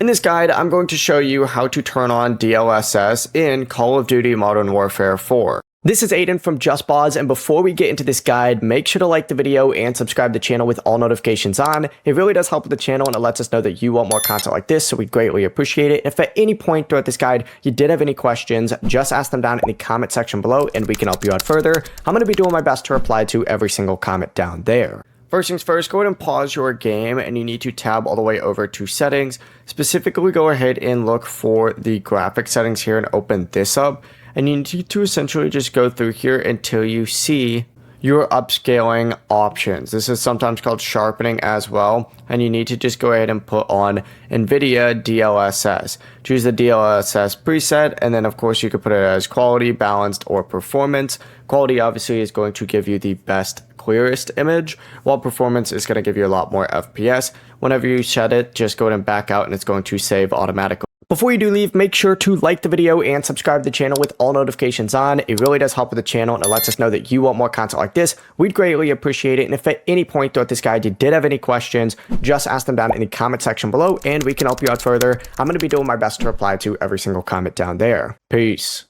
In this guide, I'm going to show you how to turn on DLSS in Call of Duty Modern Warfare 4. This is Aiden from JustBoz, and before we get into this guide, make sure to like the video and subscribe to the channel with all notifications on. It really does help with the channel, and it lets us know that you want more content like this, so we'd greatly appreciate it. If at any point throughout this guide you did have any questions, just ask them down in the comment section below, and we can help you out further. I'm going to be doing my best to reply to every single comment down there. First things first, go ahead and pause your game, and you need to tab all the way over to settings. Specifically, go ahead and look for the graphic settings here and open this up. And you need to essentially just go through here until you see your upscaling options. This is sometimes called sharpening as well. And you need to just go ahead and put on NVIDIA DLSS. Choose the DLSS preset, and then of course you could put it as quality, balanced, or performance. Quality obviously is going to give you the best, clearest image, while performance is going to give you a lot more FPS. Whenever you set it, just go ahead and back out and it's going to save automatically. Before you do leave, make sure to like the video and subscribe to the channel with all notifications on. It really does help with the channel, and it lets us know that you want more content like this. We'd greatly appreciate it. And if at any point throughout this guide you did have any questions, just ask them down in the comment section below and we can help you out further. I'm going to be doing my best to reply to every single comment down there. Peace.